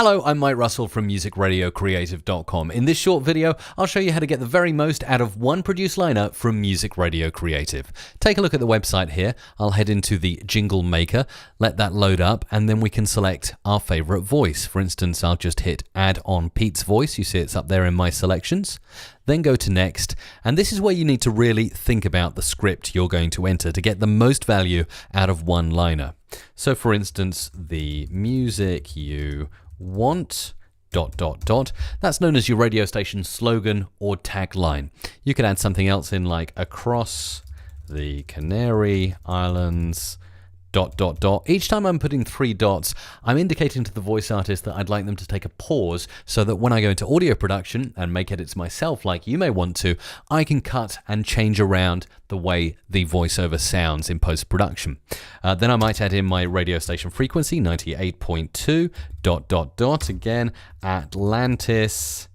Hello, I'm Mike Russell from musicradiocreative.com. In this short video, I'll show you how to get the very most out of one produced liner from Music Radio Creative. Take a look at the website here. I'll head into the Jingle Maker, let that load up, and then we can select our favorite voice. For instance, I'll just hit Add on Pete's voice. You see it's up there in my selections. Then go to Next, and this is where you need to really think about the script you're going to enter to get the most value out of one liner. So for instance, the music you want ... That's known as your radio station slogan or tagline. You could add something else in like across the Canary Islands ... Each time I'm putting 3 dots, I'm indicating to the voice artist that I'd like them to take a pause so that when I go into audio production and make edits myself like you may want to, I can cut and change around the way the voiceover sounds in post-production. Then I might add in my radio station frequency, 98.2 ... Again, Atlantis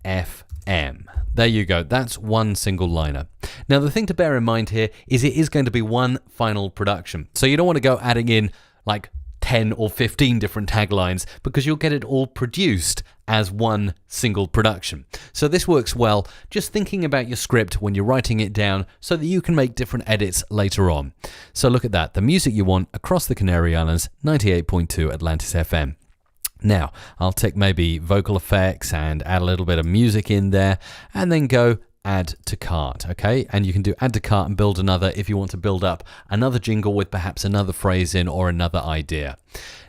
FM. There you go. That's one single liner. Now, the thing to bear in mind here is it is going to be one final production. So you don't want to go adding in like 10 or 15 different taglines because you'll get it all produced as one single production. So this works well just thinking about your script when you're writing it down so that you can make different edits later on. So look at that. The music you want across the Canary Islands, 98.2 Atlantis FM. Now, I'll take maybe vocal effects and add a little bit of music in there and then go add to cart, okay? And you can do add to cart and build another if you want to build up another jingle with perhaps another phrase in or another idea.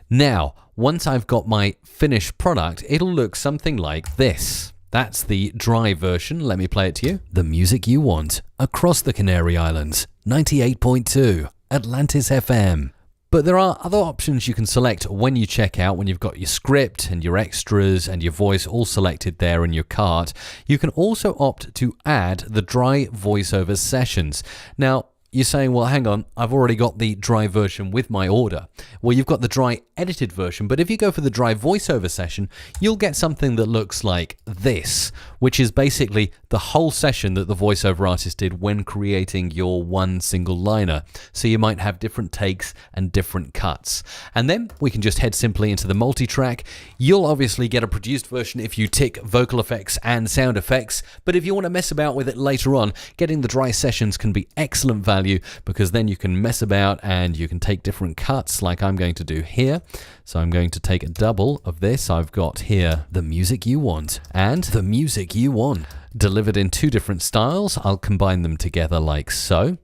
Now, once I've got my finished product, it'll look something like this. That's the dry version. Let me play it to you. The music you want across the Canary Islands, 98.2 Atlantis FM. But there are other options you can select when you check out, when you've got your script and your extras and your voice all selected there in your cart. You can also opt to add the dry voiceover sessions. Now, you're saying, well, hang on, I've already got the dry version with my order. Well, you've got the dry edited version, but if you go for the dry voiceover session, you'll get something that looks like this, which is basically the whole session that the voiceover artist did when creating your one single liner. So you might have different takes and different cuts. And then we can just head simply into the multi-track. You'll obviously get a produced version if you tick vocal effects and sound effects, but if you want to mess about with it later on, getting the dry sessions can be excellent value because then you can mess about and you can take different cuts like I'm going to do here. So I'm going to take a double of this. I've got here the music you want and the music you want. Delivered in 2 different styles. I'll combine them together like so.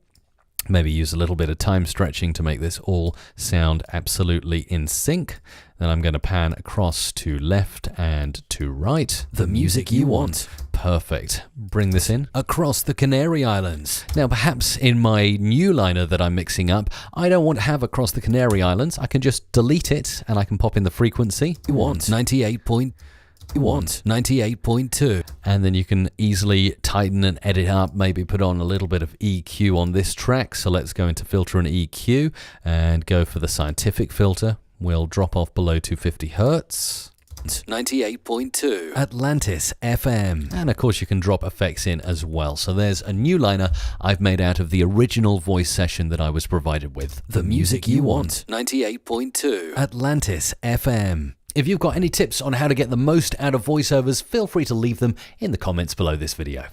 Maybe use a little bit of time stretching to make this all sound absolutely in sync. Then I'm going to pan across to left and to right. The music you want. Perfect. Bring this in across the Canary Islands. Now, perhaps in my new liner that I'm mixing up, I don't want to have across the Canary Islands. I can just delete it and I can pop in the frequency. You want 98.2, and then you can easily tighten and edit up, maybe put on a little bit of EQ on this track. So let's go into filter and EQ and go for the scientific filter. We'll drop off below 250 hertz. 98.2 Atlantis FM. And of course you can drop effects in as well. So there's a new liner I've made out of the original voice session that I was provided with. The music you want, 98.2 Atlantis FM. If you've got any tips on how to get the most out of voiceovers, feel free to leave them in the comments below this video.